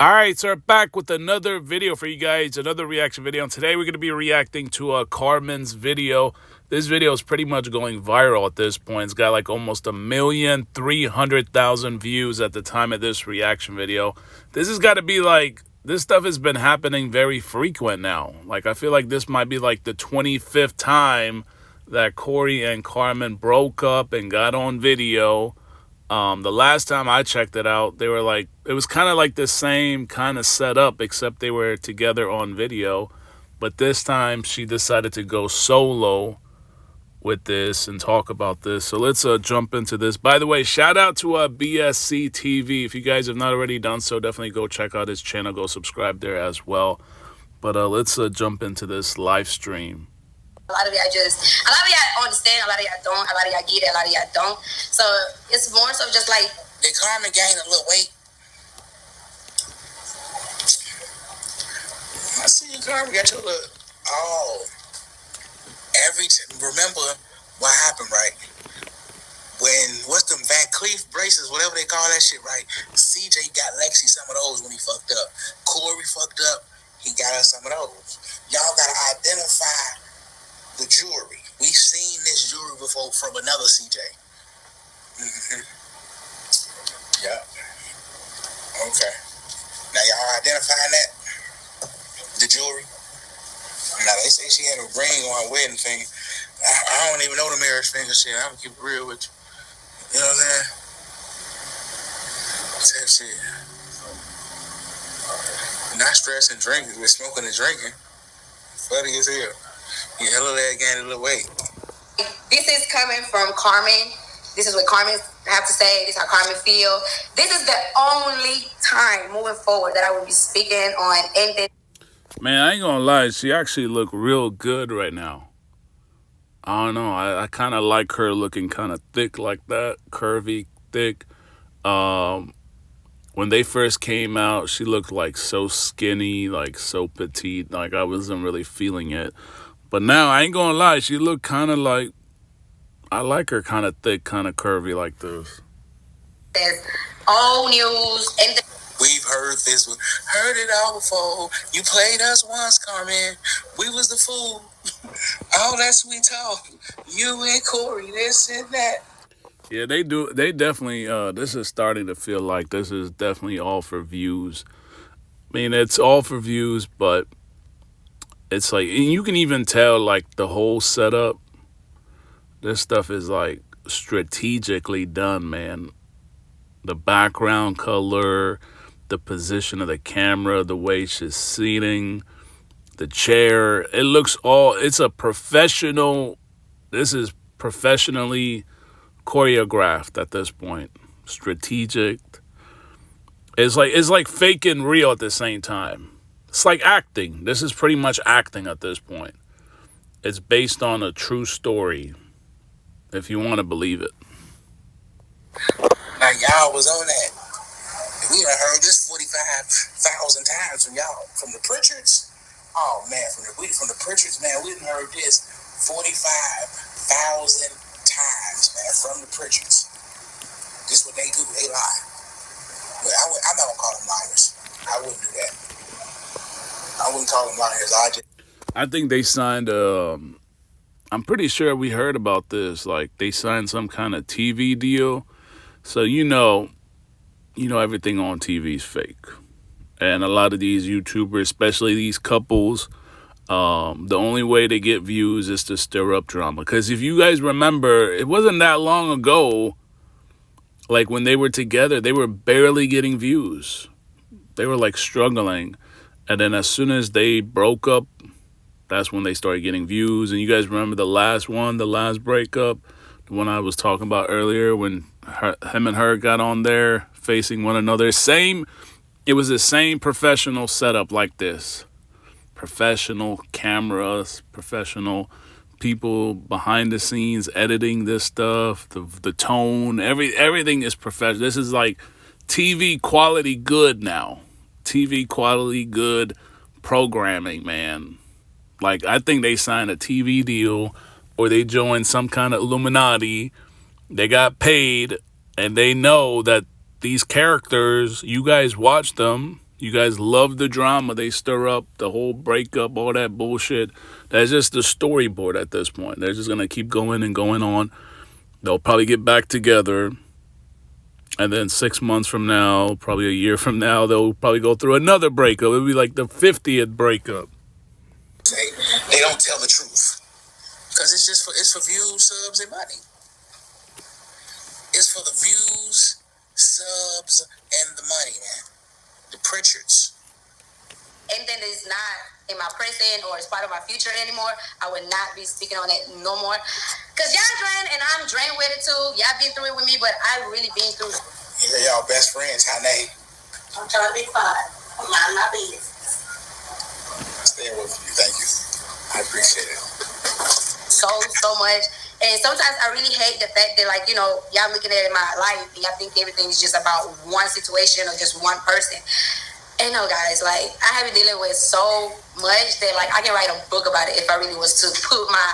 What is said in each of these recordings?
Alright, so we're back with another video for you guys, another reaction video. And today we're going to be reacting to Carmen's video. This video is pretty much going viral at this point. It's got like almost 1,300,000 views at the time of this reaction video. This has got to be like, this stuff has been happening very frequent now. Like, I feel like this might be like the 25th time that Corey and Carmen broke up and got on video. The last time I checked it out, they were like, it was kind of like the same kind of setup, except they were together on video. But this time she decided to go solo with this and talk about this. So let's jump into this. By the way, shout out to BSC TV. If you guys have not already done so, definitely go check out his channel. Go subscribe there as well. But let's jump into this live stream. A lot of y'all understand, a lot of y'all don't, a lot of y'all get it, a lot of y'all don't. So it's more so just like, did Carmen gain a little weight? I see you, Carmen, got your look. Oh, remember what happened, right? When, what's them Van Cleef braces, whatever they call that shit, right? CJ got Lexi some of those when he fucked up. Corey fucked up, he got us some of those. Y'all gotta identify the jewelry. We've seen this jewelry before from another CJ. Yeah. Okay. Now y'all identifying that? The jewelry? Now they say she had a ring on her wedding finger. I don't even know the marriage finger shit. I'm gonna keep it real with you. You know what I'm saying? That shit. Not stressing drinking, we're smoking and drinking. Funny as hell. You hella that gained a little weight. this is coming from Carmen. This is what Carmen have to say. This is how Carmen feel. This is the only time moving forward that I will be speaking on anything. Man, I ain't gonna lie. She actually look real good right now. I don't know. I kind of like her looking kind of thick like that. Curvy, thick. When they first came out, she looked like so skinny, like so petite. Like I wasn't really feeling it. But now, I ain't gonna lie, she look kind of like, I like her kind of thick, kind of curvy like this. There's old news. And we've heard this, heard it all before. You played us once, Carmen. We was the fool. All that sweet talk. You and Corey, this and that. Yeah, they do. They definitely, this is starting to feel like this is definitely all for views. I mean, it's all for views, but it's like, and you can even tell, like, the whole setup, this stuff is, like, strategically done, man. The background color, the position of the camera, the way she's seating, the chair. It looks all, it's a professional, this is professionally choreographed at this point. Strategic. It's like fake and real at the same time. It's like acting. This is pretty much acting at this point. It's based on a true story, if you want to believe it. Now, y'all was on that. We done heard this 45,000 times from y'all. From the Pritchards? Oh, man, from the Pritchards, man, we done heard this 45,000 times, man, from the Pritchards. This is what they do. They lie. But I'm not going to call them liars. I wouldn't do that. I wouldn't call them liars. I think they signed, I'm pretty sure we heard about this. Like, they signed some kind of TV deal. So, you know everything on TV is fake. And a lot of these YouTubers, especially these couples, the only way to get views is to stir up drama. Because if you guys remember, it wasn't that long ago, like when they were together, they were barely getting views. They were like struggling. And then as soon as they broke up, that's when they started getting views. And you guys remember the last breakup, the one I was talking about earlier, when him and her got on there facing one another. It was the same professional setup like this. Professional cameras, professional people behind the scenes editing this stuff, the tone, everything is professional. This is like TV quality good now. TV quality good programming, man. Like, I think they signed a TV deal or they joined some kind of Illuminati. They got paid and they know that these characters, you guys watch them, You guys love the drama they stir up, the whole breakup, all that bullshit. That's just the storyboard at this point. They're just going to keep going and going on. They'll probably get back together. And then 6 months from now, probably a year from now, they'll probably go through another breakup. It'll be like the 50th breakup. They don't tell the truth. Because it's for views, subs, and money. It's for the views, subs, and the money, man. The Pritchards. Anything that is not in my present or is part of my future anymore, I would not be speaking on it no more. Because y'all drained and I'm drained with it too. Y'all been through it with me, but I really been through it. Yeah, y'all best friends, how they? I'm trying to be quiet. I'm minding my business. Staying with you, thank you. I appreciate it. So much. And sometimes I really hate the fact that, like, you know, y'all looking at my life and y'all think everything is just about one situation or just one person. And no, guys, like, I have been dealing with so much that, like, I can write a book about it if I really was to put my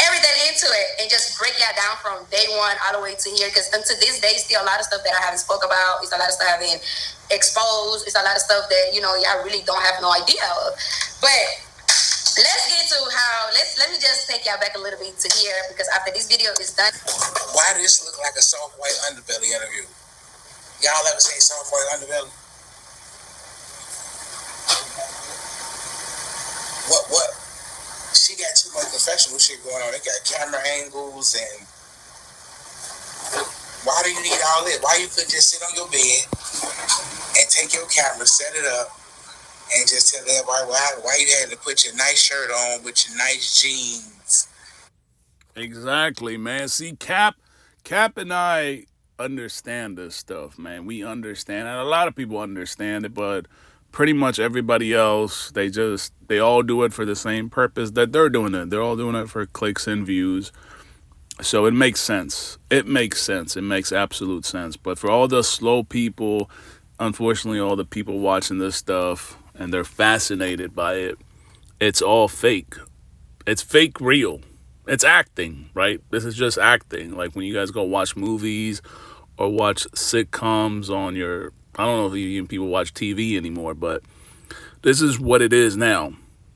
everything into it and just break y'all down from day one all the way to here. Because until this day, still a lot of stuff that I haven't spoke about. It's a lot of stuff I haven't exposed. It's a lot of stuff that, you know, y'all really don't have no idea of. But let's get to how, let me just take y'all back a little bit to here, because after this video is done. Why does this look like a soft white underbelly interview? Y'all ever say soft white underbelly? What? She got too much professional shit going on. They got camera angles and why do you need all this? Why you couldn't just sit on your bed and take your camera, set it up, and just tell everybody why you had to put your nice shirt on with your nice jeans? Exactly, man. See, Cap and I understand this stuff, man. We understand, and a lot of people understand it, but pretty much everybody else, they all do it for the same purpose that they're doing it. They're all doing it for clicks and views. So it makes sense. It makes absolute sense. But for all the slow people, unfortunately, all the people watching this stuff and they're fascinated by it, it's all fake. It's fake real. It's acting, right? This is just acting. Like when you guys go watch movies or watch sitcoms on your, I don't know if even people watch TV anymore, but this is what it is now.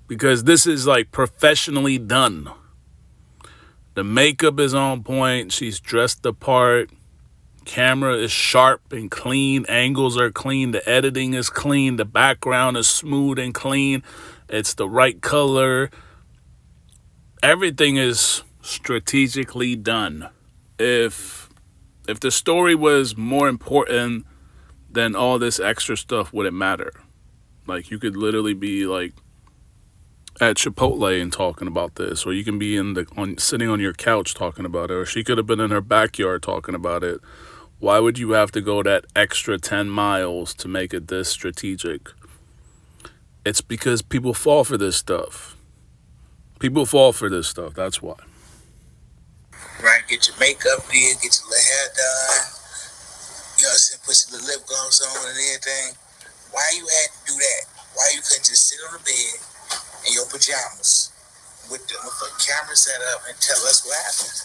Because this is like professionally done. The makeup is on point. She's dressed the part. Camera is sharp and clean. Angles are clean. The editing is clean. The background is smooth and clean. It's the right color. Everything is strategically done. If the story was more important than all this extra stuff, wouldn't matter. Like, you could literally be like at Chipotle and talking about this, or you can be sitting on your couch talking about it, or she could have been in her backyard talking about it. Why would you have to go that extra 10 miles to make it this strategic? It's because people fall for this stuff. People fall for this stuff. That's why. Right, get your makeup did, get your little hair done. You know what I'm saying? Put some little lip gloss on and everything. Why you had to do that? Why you couldn't just sit on the bed in your pajamas with the camera set up and tell us what happened?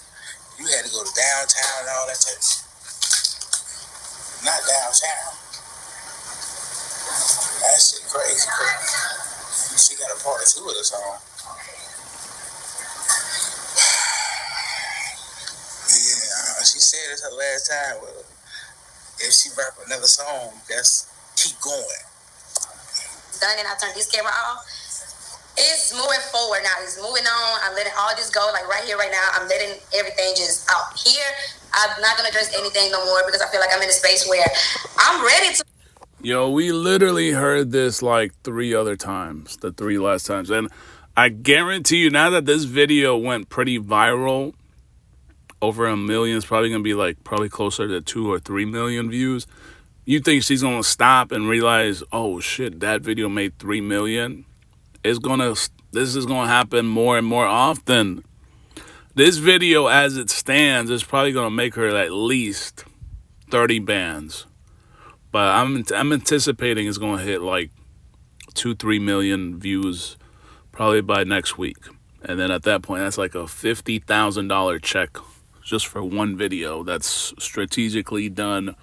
You had to go to downtown and all that type of shit. Not downtown. That shit crazy. She got a part 2 of the song. Yeah, she said it's her last time. Well, if she rap another song, that's keep going. Done, and I turned this camera off. It's moving forward now. It's moving on. I'm letting all this go, like right here, right now. I'm letting everything just out here. I'm not gonna address anything no more because I feel like I'm in a space where I'm ready to. Yo, we literally heard this like 3 other times, the 3 last times. And I guarantee you, now that this video went pretty viral, over 1 million, it's probably going to be like probably closer to 2 or 3 million views. You think she's going to stop and realize, oh shit, that video made 3 million? This is going to happen more and more often. This video, as it stands, is probably going to make her at least 30 bands. But I'm anticipating it's going to hit like 2-3 million views probably by next week. And then at that point, that's like a $50,000 check just for one video that's strategically done,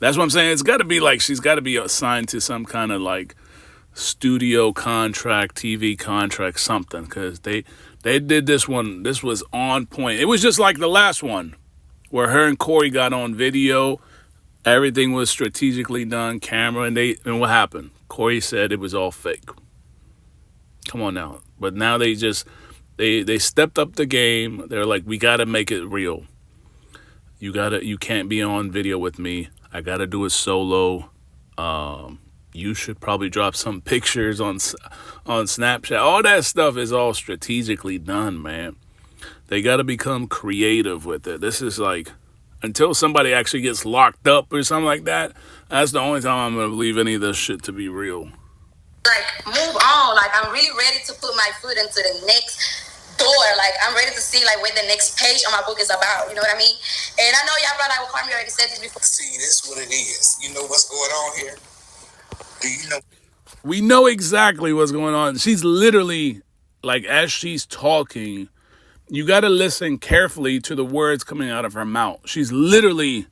That's what I'm saying. It's got to be like she's got to be assigned to some kind of like studio contract, TV contract, something. Because they did this one. This was on point. It was just like the last one where her and Corey got on video. Everything was strategically done, camera, and what happened? Corey said it was all fake. Come on now. But now they stepped up the game. They're like, we gotta make it real. You can't be on video with me. I gotta do it solo. You should probably drop some pictures on Snapchat. All that stuff is all strategically done, man. They gotta become creative with it. This is like, until somebody actually gets locked up or something like that, that's the only time I'm gonna believe any of this shit to be real. Like, move on. Like, I'm really ready to put my foot into the next door. Like, I'm ready to see like what the next page on my book is about. You know what I mean? And I know y'all probably like, well, Carmen already said this before. See, this is what it is. You know what's going on here? Do you know? We know exactly what's going on. She's literally, like, as she's talking, you got to listen carefully to the words coming out of her mouth. She's literally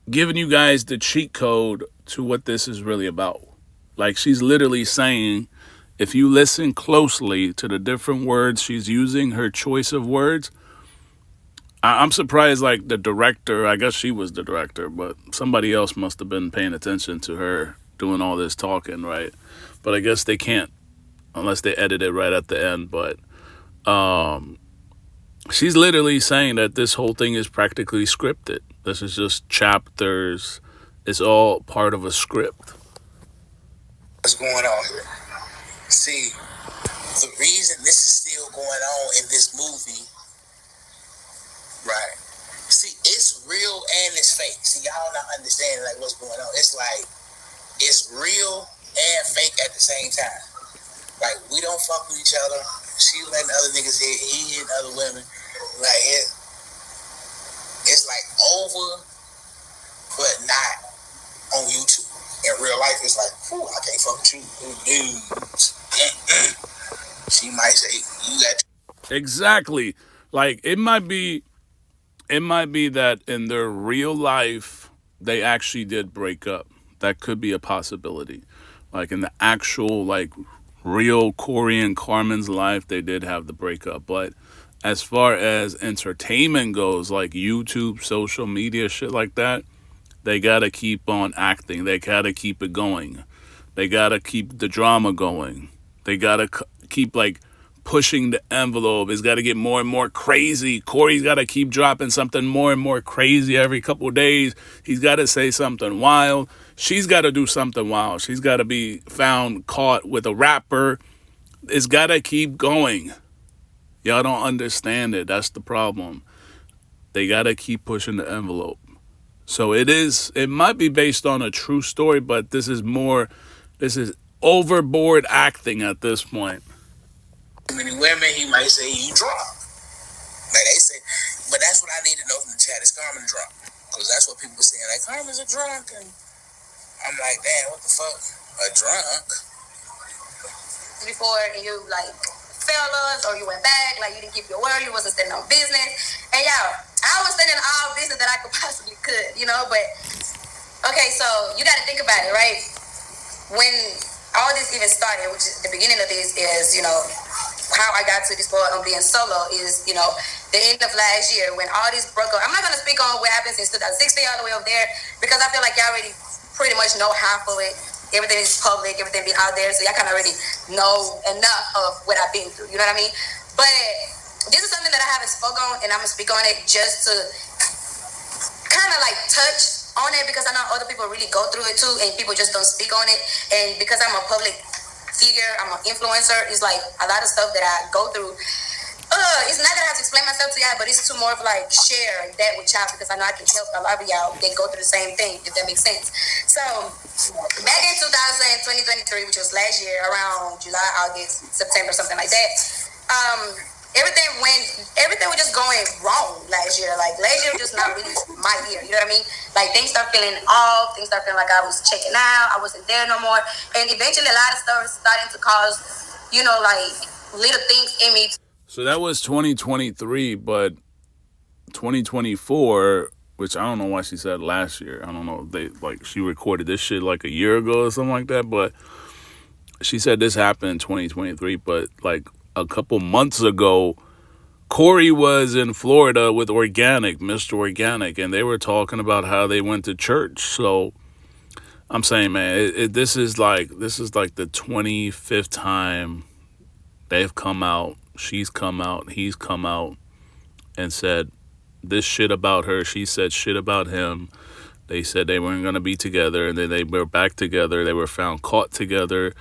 giving you guys the cheat code to what this is really about. Like, she's literally saying, if you listen closely to the different words she's using, her choice of words, I'm surprised, like, the director, I guess she was the director, but somebody else must have been paying attention to her doing all this talking, right? But I guess they can't unless they edit it right at the end. But she's literally saying that this whole thing is practically scripted. This is just chapters. It's all part of a script. What's going on here? See, the reason this is still going on in this movie, right? See, it's real and it's fake. See, y'all not understanding like what's going on. It's like it's real and fake at the same time. Like, we don't fuck with each other. She letting other niggas hit, he hitting other women. Like, it's like over, but not on YouTube. In real life, it's like, I can't fuck with you. Dudes. She might say, you got. Exactly. Like, it might be that in their real life, they actually did break up. That could be a possibility. Like, in the actual, like, real Corey and Carmen's life, they did have the breakup. But as far as entertainment goes, like YouTube, social media, shit like that, they gotta keep on acting. They gotta keep it going. They gotta keep the drama going. They gotta keep, like, pushing the envelope. It's gotta get more and more crazy. Corey's gotta keep dropping something more and more crazy every couple of days. He's gotta say something wild. She's gotta do something wild. She's gotta be found caught with a rapper. It's gotta keep going. Y'all don't understand it. That's the problem. They gotta keep pushing the envelope. So it might be based on a true story, but this is overboard acting at this point. Many women, he might say you drunk. Like they say, but that's what I need to know from the chat. Is Carmen drunk? Because that's what people were saying. Like, Carmen's a drunk. And I'm like, damn, what the fuck? A drunk? Before you like fellas or you went back, like you didn't keep your word, you wasn't standing on business. And y'all, I was standing all business that I possibly could, you know, but okay, so you gotta think about it, right? When all this even started, which is the beginning of this is, you know, how I got to this point of being solo is, you know, the end of last year when all this broke up. I'm not gonna speak on what happened since 2016 all the way up there because I feel like y'all already pretty much know half of it. Everything is public, everything being out there, so y'all kind of already know enough of what I've been through, you know what I mean? But this is something that I haven't spoken on, and I'm gonna speak on it just to kind of like touch on it because I know other people really go through it too, and people just don't speak on it. And because I'm a public figure, I'm an influencer, it's like a lot of stuff that I go through. It's not that I have to explain myself to y'all, but it's too more of like share that with y'all because I know I can help a lot of y'all that go through the same thing, if that makes sense. So back in 2023, which was last year, around July, August, September, something like that, everything was just going wrong last year. Like last year was just not really my year, you know what I mean? Like things start feeling off, things start feeling like I was checking out, I wasn't there no more, and eventually a lot of stuff starting to cause, you know, like little things in me. So that was 2023, but 2024, which I don't know why she said last year. I don't know if they like she recorded this shit like a year ago or something like that, but she said this happened in 2023, but like a couple months ago, Corey was in Florida with Organic, Mr. Organic, and they were talking about how they went to church. So I'm saying, man, this is like the 25th time they've come out, she's come out, he's come out and said this shit about her. She said shit about him. They said they weren't going to be together, and then they were back together. They were found caught together,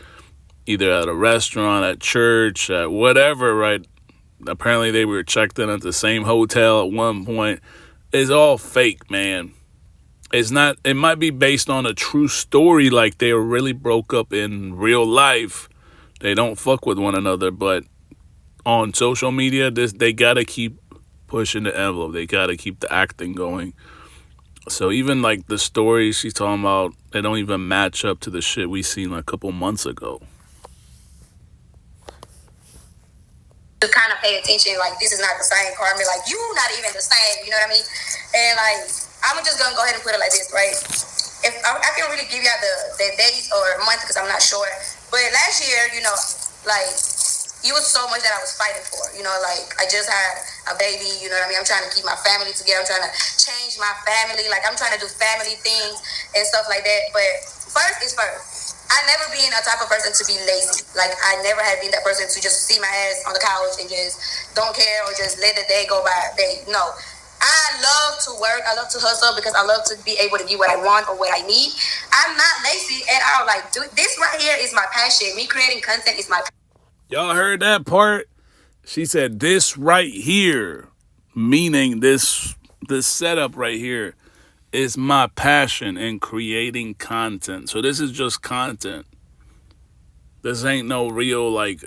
either at a restaurant, at church, at whatever, right? Apparently they were checked in at the same hotel at one point. It's all fake, man. It's not, it might be based on a true story, like they really broke up in real life. They don't fuck with one another, but on social media, they gotta keep pushing the envelope. They gotta keep the acting going. So even like the stories she's talking about, they don't even match up to the shit we seen like a couple months ago. To kind of pay attention, like this is not the same Carmen, like you not even the same, you know what I mean? And like I'm just gonna go ahead and put it like this, right? If I can't really give y'all the days or month because I'm not sure, but last year, you know, like it was so much that I was fighting for, you know, like I just had a baby, you know what I mean? I'm trying to keep my family together. I'm trying to change my family, like I'm trying to do family things and stuff like that. But first is first. I never been a type of person to be lazy. Like, I never had been that person to just see my ass on the couch and just don't care or just let the day go by. No. I love to work. I love to hustle because I love to be able to get what I want or what I need. I'm not lazy at all. Like, this right here is my passion. Me creating content is my passion. Y'all heard that part? She said this right here, meaning this setup right here, is my passion in creating content. So this is just content. This ain't no real, like,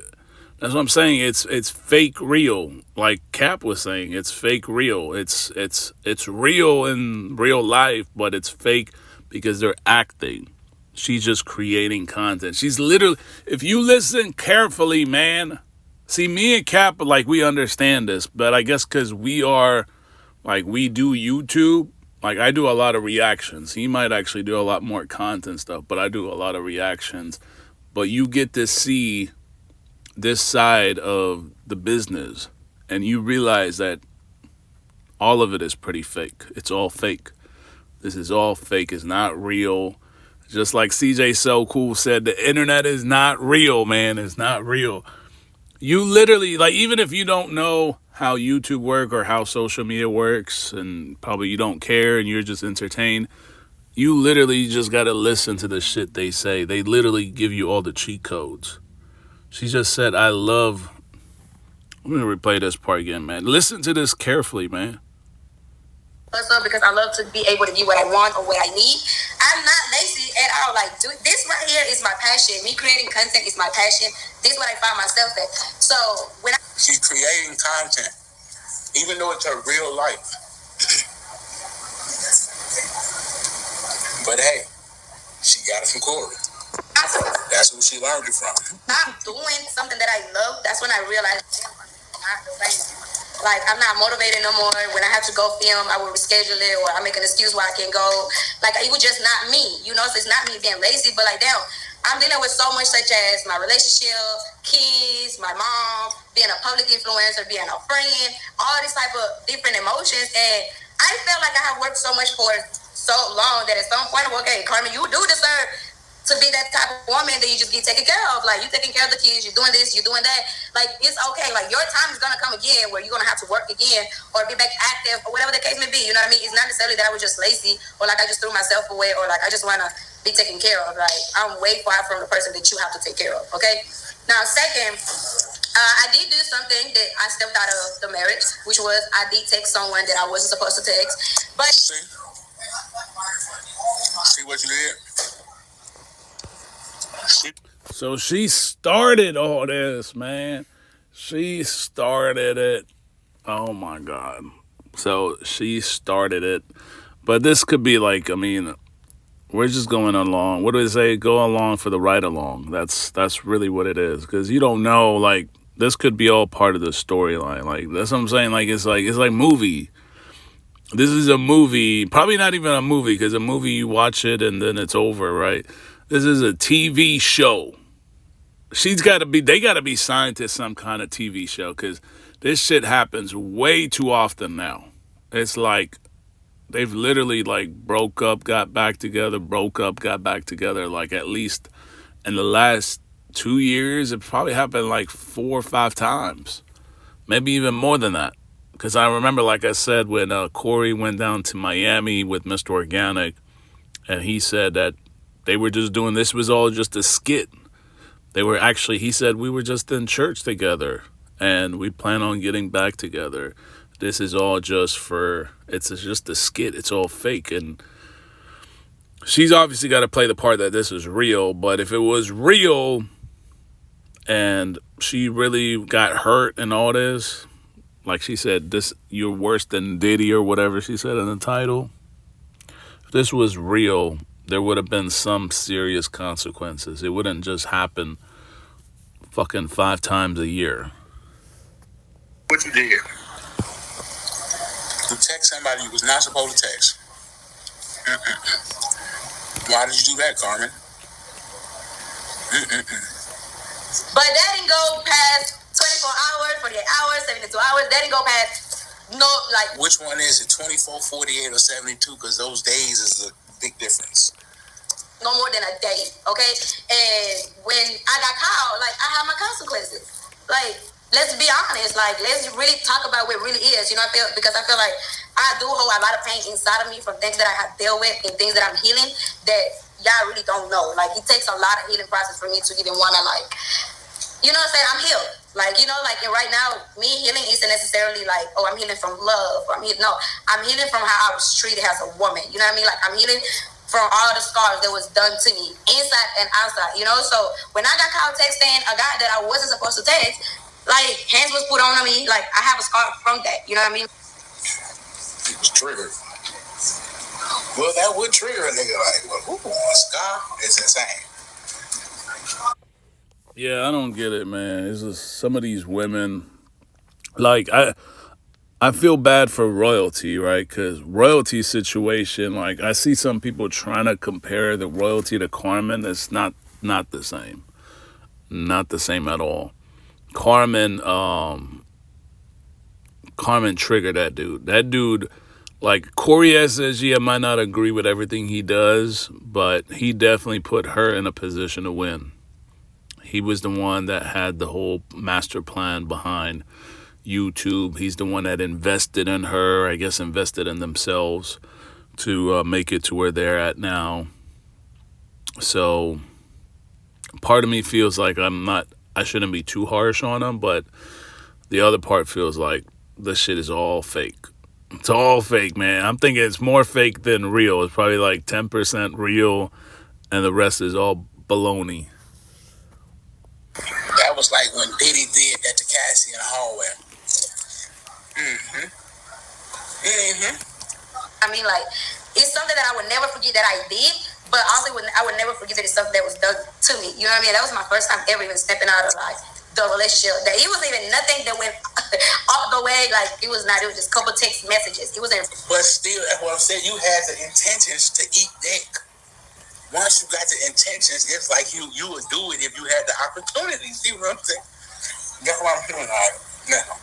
that's what I'm saying. It's fake real. Like Cap was saying, it's fake real. It's real in real life, but it's fake because they're acting. She's just creating content. She's literally, if you listen carefully, man, see, me and Cap, like, we understand this, but I guess because we are, like, we do YouTube. Like, I do a lot of reactions. He might actually do a lot more content stuff, but I do a lot of reactions. But you get to see this side of the business, and you realize that all of it is pretty fake. It's all fake. This is all fake. It's not real. Just like CJ So Cool said, the internet is not real, man. It's not real. You literally, like, even if you don't know how YouTube works or how social media works, and probably you don't care and you're just entertained, you literally just got to listen to the shit they say. They literally give you all the cheat codes. She just said, I love... I'm going to replay this part again, man. Listen to this carefully, man. Because I love to be able to get what I want or what I need. I'm not lazy at all. Like, this right here is my passion. Me creating content is my passion. This is what I find myself at. So when she's creating content, even though it's her real life. But hey, she got it from Corey. That's who she learned it from. I'm doing something that I love. That's when I realized I'm not the same. Like, I'm not motivated no more. When I have to go film, I will reschedule it, or I make an excuse why I can't go. Like, it was just not me, you know? So it's not me being lazy, but like, damn, I'm dealing with so much, such as my relationship, kids, my mom, being a public influencer, being a friend, all these type of different emotions. And I felt like I have worked so much for so long that at some point, okay, Carmen, you do deserve to be that type of woman that you just get taken care of. Like, you taking care of the kids, you're doing this, you're doing that. Like, it's okay. Like, your time is going to come again where you're going to have to work again or be back active or whatever the case may be. You know what I mean? It's not necessarily that I was just lazy or like I just threw myself away or like I just want to be taken care of. Like, I'm way far from the person that you have to take care of, okay? Now, second, I did do something that I stepped out of the marriage, which was I did text someone that I wasn't supposed to text. But see what you did? So she started all this, man. She started it. Oh my God. So she started it. But this could be like, I mean, we're just going along. What do they say? Go along for the ride along. That's really what it is. Because you don't know, like, this could be all part of the storyline. Like, that's what I'm saying. Like, it's like movie. This is a movie, probably not even a movie, because a movie you watch it and then it's over, right? This is a TV show. They got to be signed to some kind of TV show, because this shit happens way too often now. It's like they've literally like broke up, got back together, broke up, got back together. Like at least in the last 2 years, it probably happened like 4 or 5 times, maybe even more than that. Because I remember, like I said, when Corey went down to Miami with Mr. Organic, and he said that they were just doing this was all just a skit. They were actually, he said, we were just in church together and we plan on getting back together. This is all it's just a skit. It's all fake. And she's obviously got to play the part that this is real. But if it was real and she really got hurt and all this, like she said, you're worse than Diddy or whatever she said in the title. If this was real, there would have been some serious consequences. It wouldn't just happen fucking 5 times a year. What you did? You text somebody you was not supposed to text. Why did you do that, Carmen? But that didn't go past 24 hours, 48 hours, 72 hours. That didn't go past Which one is it? 24, 48, or 72? Because those days is a big difference. No more than a day, okay? And when I got caught, I have my consequences. Let's be honest. Let's really talk about what it really is. Because I feel like I do hold a lot of pain inside of me from things that I have dealt with and things that I'm healing that y'all really don't know. It takes a lot of healing process for me to even want to, you know what I'm saying? I'm healed. And right now, me healing isn't necessarily I'm healing from love. I'm healing from how I was treated as a woman. You know what I mean? I'm healing from all the scars that was done to me, inside and outside, So when I got caught texting a guy that I wasn't supposed to text, hands was put on me. I have a scar from that. You know what I mean? It was triggered. Well, that would trigger a nigga. A scar is insane. Yeah, I don't get it, man. It's just some of these women, I feel bad for Royalty, right? Because Royalty situation, I see some people trying to compare the Royalty to Carmen. It's not the same. Not the same at all. Carmen triggered that dude. That dude, CoreySSG, I might not agree with everything he does, but he definitely put her in a position to win. He was the one that had the whole master plan behind YouTube. He's the one that invested in her, I guess invested in themselves to make it to where they're at now. So part of me feels like I shouldn't be too harsh on him, but the other part feels like this shit is all fake. It's all fake, man. I'm thinking it's more fake than real. It's probably 10% real and the rest is all baloney. That was like when Diddy did that to Cassie in the hallway. I mean, it's something that I would never forget that I did, but also I would never forget that it's something that was done to me. You know what I mean? That was my first time ever even stepping out of the relationship. That it wasn't even nothing that went all the way. It was not. It was just a couple text messages. It wasn't. But still, that's what I'm saying. You had the intentions to eat dick. Once you got the intentions, it's like you would do it if you had the opportunity. See what I'm saying? That's what I'm doing. Now,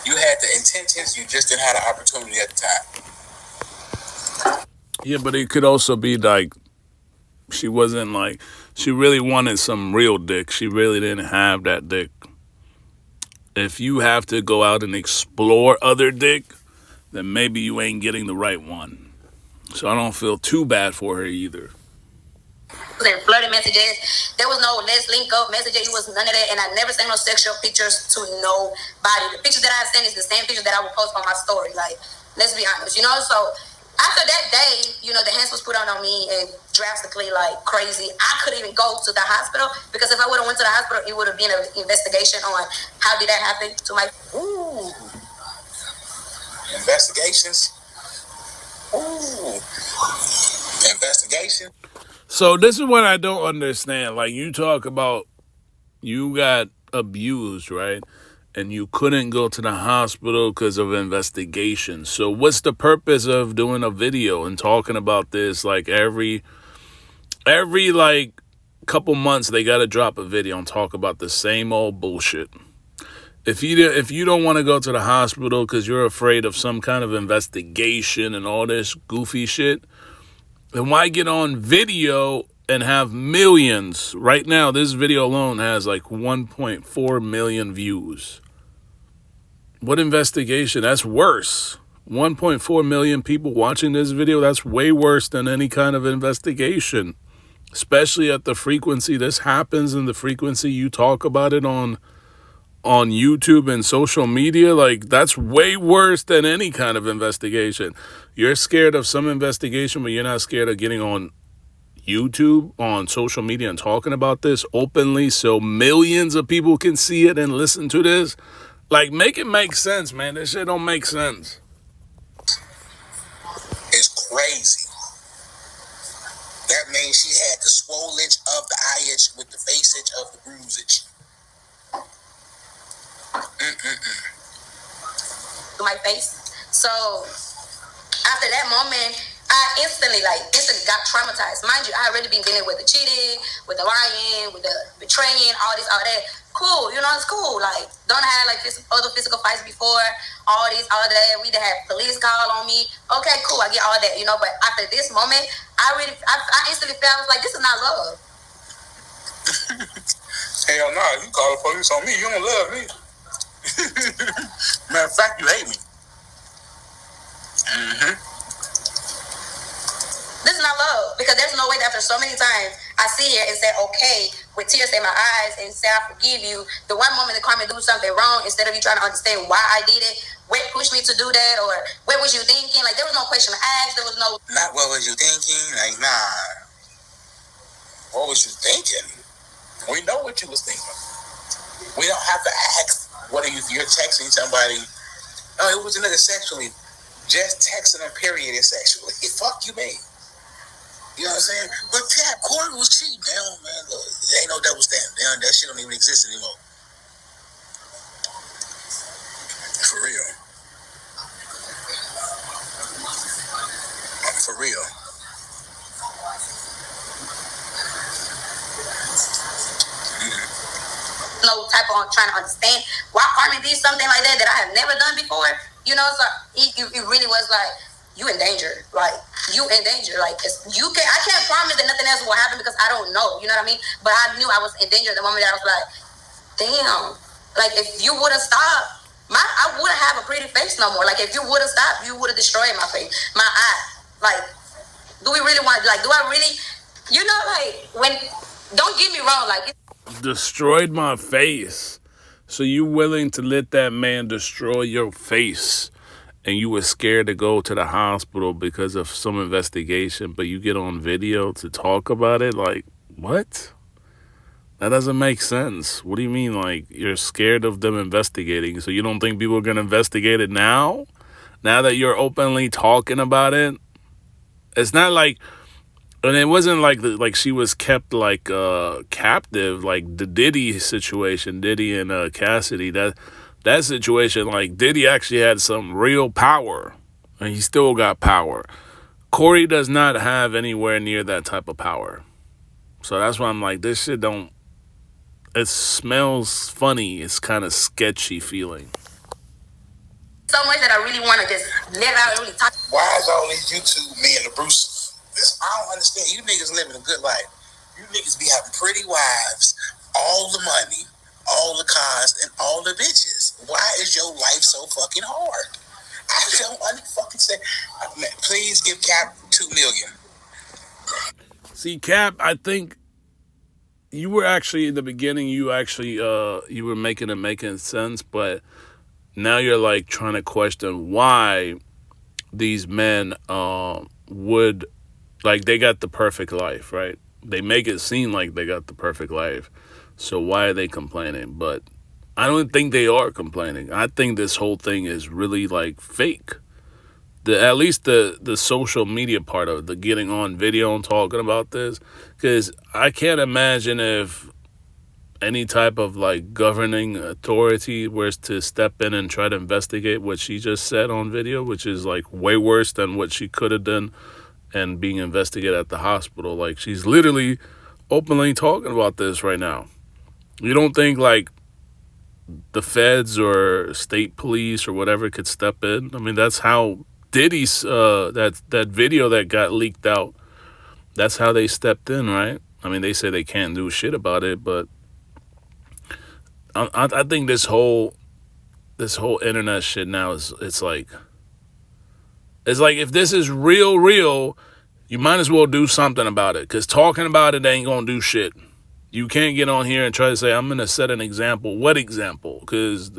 you had the intentions, you just didn't have the opportunity at the time. Yeah, but it could also be she wasn't she really wanted some real dick. She really didn't have that dick. If you have to go out and explore other dick, then maybe you ain't getting the right one. So I don't feel too bad for her either. And flirting messages. There was no let's link up messages. It was none of that. And I never sent no sexual pictures to nobody. The pictures that I sent is the same pictures that I would post on my story. Let's be honest, So after that day, the hands was put on me and drastically crazy. I couldn't even go to the hospital because if I would have went to the hospital, it would have been an investigation on how did that happen to my. Ooh. Investigations. Ooh. Investigation. So this is what I don't understand. You talk about you got abused, right? and you couldn't go to the hospital because of investigation. So what's the purpose of doing a video and talking about this? Like every like couple months they got to drop a video and talk about the same old bullshit. If you don't want to go to the hospital because you're afraid of some kind of investigation and all this goofy shit, then why get on video and have millions? Right now, this video alone has like 1.4 million views. What investigation? That's worse. 1.4 million people watching this video, that's way worse than any kind of investigation. Especially at the frequency this happens and the frequency you talk about it on YouTube and social media. Like, that's way worse than any kind of investigation. You're scared of some investigation, but you're not scared of getting on YouTube, on social media, and talking about this openly so millions of people can see it and listen to this. Like, make it make sense, man. This shit don't make sense. It's crazy. That means she had the swollage of the eye itch with the face itch of the bruise itch. My face. So after that moment, I instantly got traumatized. Mind you, I already been dealing with the cheating, with the lying, with the betraying, all that. Cool, it's cool. Like, don't have like other physical fights before, all that. We done had police call on me. Okay, cool, I get all that, But after this moment, I instantly felt like this is not love. Hell no, you call the police on me, you don't love me. Matter of fact, you hate me. This is not love, because there's no way that after so many times I sit here and say okay with tears in my eyes and say I forgive you. The one moment that Carmen do something wrong, instead of you trying to understand why I did it, what pushed me to do that, or what was you thinking? Like, there was no question asked. There was no not what was you thinking. Like, nah, what was you thinking? We know what you was thinking. We don't have to ask. What if you're texting somebody? Oh, it was another sexually. Just texting them, period, is sexually. Fuck you, man. You know what I'm saying? But Cap, Corey was cheating. Damn, man, look, there ain't no double standard. Damn, that shit don't even exist anymore. For real. For real. No type of trying to understand why Carmen did something like that I have never done before. So it really was like, you in danger. Like, you in danger. Like, I can't promise that nothing else will happen because I don't know. You know what I mean? But I knew I was in danger the moment that I was like, damn. Like, if you would have stopped, I wouldn't have a pretty face no more. Like, if you would have stopped, you would have destroyed my face, my eye. Like, do we really want? Like, do I really? Like, when? Don't get me wrong. Like, destroyed my face. So you willing to let that man destroy your face, and you were scared to go to the hospital because of some investigation, but you get on video to talk about it? Like, what? That doesn't make sense. What do you mean, like, you're scared of them investigating, so you don't think people are going to investigate it now? Now that you're openly talking about it? It's not like... And it wasn't like she was kept like captive, like the Diddy situation, Diddy and Cassidy. That situation, like, Diddy actually had some real power, and he still got power. Corey does not have anywhere near that type of power. So that's why I'm like, this shit don't. It smells funny. It's kind of sketchy feeling. So much that I really want to just live out and really talk. Why is all these YouTube men the Bruce? I don't understand. You niggas living a good life. You niggas be having pretty wives, all the money, all the cars, and all the bitches. Why is your life so fucking hard? I don't fucking say. Man, please give Cap $2 million. See, Cap, I think you were actually in the beginning. You were making sense, but now you're like trying to question why these men would. Like, they got the perfect life, right? They make it seem like they got the perfect life. So why are they complaining? But I don't think they are complaining. I think this whole thing is really, like, fake. At least the social media part of it, the getting on video and talking about this. Because I can't imagine if any type of like governing authority was to step in and try to investigate what she just said on video, which is like way worse than what she could have done and being investigated at the hospital. Like, she's literally openly talking about this right now. You don't think like the feds or state police or whatever could step in? I mean, that's how Diddy's that video that got leaked out, that's how they stepped in, right? I mean, they say they can't do shit about it, but I think this whole internet shit now is it's like if this is real, you might as well do something about it, because talking about it ain't gonna do shit. You can't get on here and try to say, I'm gonna set an example. What example? Because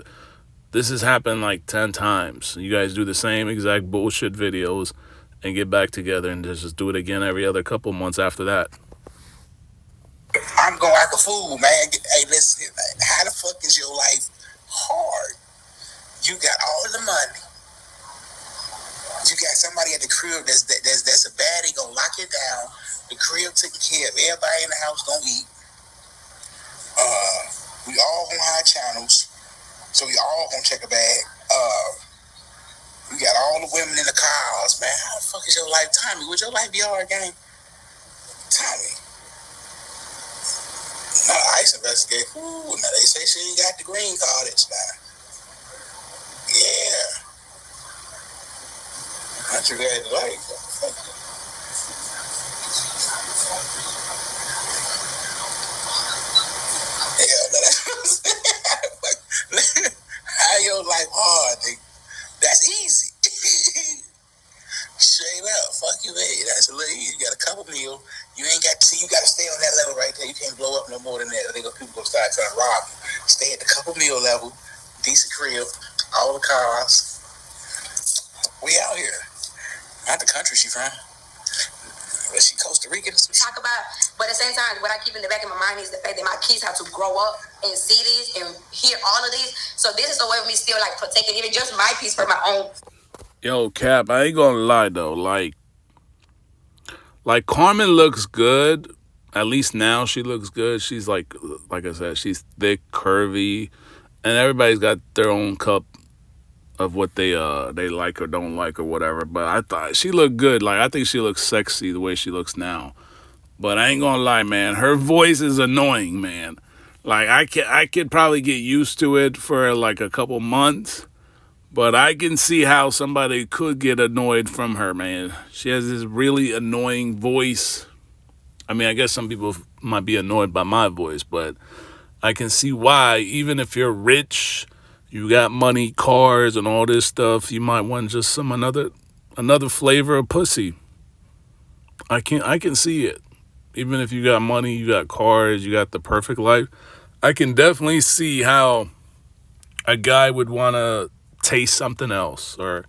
this has happened like 10 times. You guys do the same exact bullshit videos and get back together and just do it again every other couple months after that. I'm going like a fool, man. Hey, listen, how the fuck is your life hard? You got all the money. You got somebody at the crib that's a baddie, gonna lock it down. The crib taken care of. Everybody in the house gonna eat. We all gonna hide channels, so we all gonna check a bag. We got all the women in the cars, man. How the fuck is your life, Tommy? Would your life be hard, gang? Tommy. No, ICE investigate. Ooh, now they say she ain't got the green card. It's not. Yeah. Not you guys like. Yeah, that's what I'm saying. How your life hard, nigga? That's easy. Straight up, fuck you, man. That's a little easy. You got a couple meal. You ain't got to see. You got to stay on that level right there. You can't blow up no more than that. People gonna start trying to rob you. Stay at the couple meal level. Decent crib. All the cars. We out here. Not the country she from. But she Costa Rican. Talk about, but at the same time, what I keep in the back of my mind is the fact that my kids have to grow up and see this and hear all of this. So this is the way of me still like protecting even just my piece for my own. Yo, Cap, I ain't gonna lie though. Like Carmen looks good. At least now she looks good. She's like I said, she's thick, curvy, and everybody's got their own cup of what they like or don't like or whatever. But I thought she looked good. Like, I think she looks sexy the way she looks now. But I ain't gonna lie, man. Her voice is annoying, man. Like, I could probably get used to it for like a couple months. But I can see how somebody could get annoyed from her, man. She has this really annoying voice. I mean, I guess some people might be annoyed by my voice, but I can see why. Even if you're rich, you got money, cars, and all this stuff, you might want just another flavor of pussy. I can see it. Even if you got money, you got cars, you got the perfect life, I can definitely see how a guy would want to taste something else, or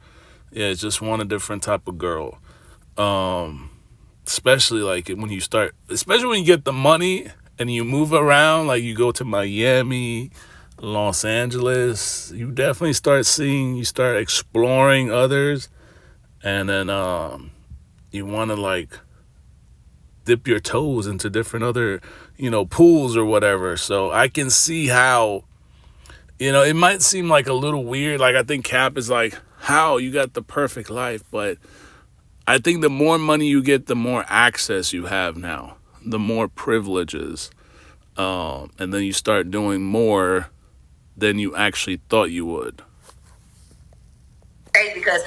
just want a different type of girl. Especially like when you get the money and you move around, like you go to Miami, Los Angeles, you definitely start exploring others, and then you want to like dip your toes into different other pools or whatever. So I can see how it might seem like a little weird. Like, I think Cap is like, how you got the perfect life, but I think the more money you get, the more access you have now, the more privileges, and then you start doing more than you actually thought you would. Because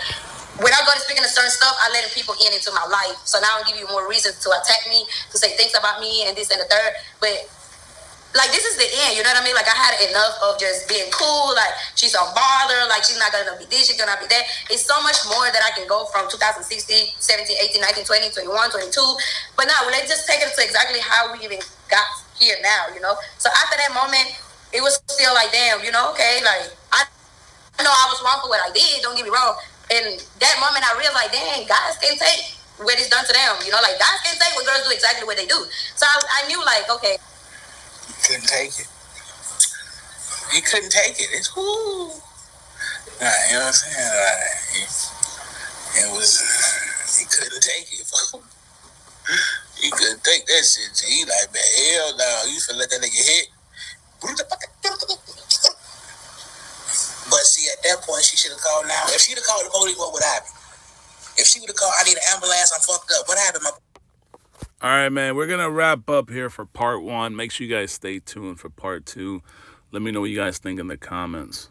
when I go to speaking of certain stuff, I let people into my life. So now I'll give you more reasons to attack me, to say things about me and this and the third. But like, this is the end, you know what I mean? Like, I had enough of just being cool. Like, she's a bother. Like, she's not gonna be this, she's gonna be that. It's so much more that I can go from 2016, 17, 18, 19, 20, 21, 22. But now, let's just take it to exactly how we even got here now, So after that moment, it was still like, damn, okay, like, I know I was wrong for what I did, don't get me wrong. And that moment, I realized, dang, guys can take what is done to them, like, guys can take what girls do exactly what they do. So I knew, like, okay. Couldn't take it. He couldn't take it. It's whoo. Nah, you know what I'm saying? He couldn't take it. He couldn't take that shit. He like, man, hell no. You finna let that nigga hit. But see, at that point, she should have called now. If she'd have called the police, what would happen? If she would have called, I need an ambulance, I'm fucked up. What happened? All right, man, we're going to wrap up here for part 1. Make sure you guys stay tuned for part 2. Let me know what you guys think in the comments.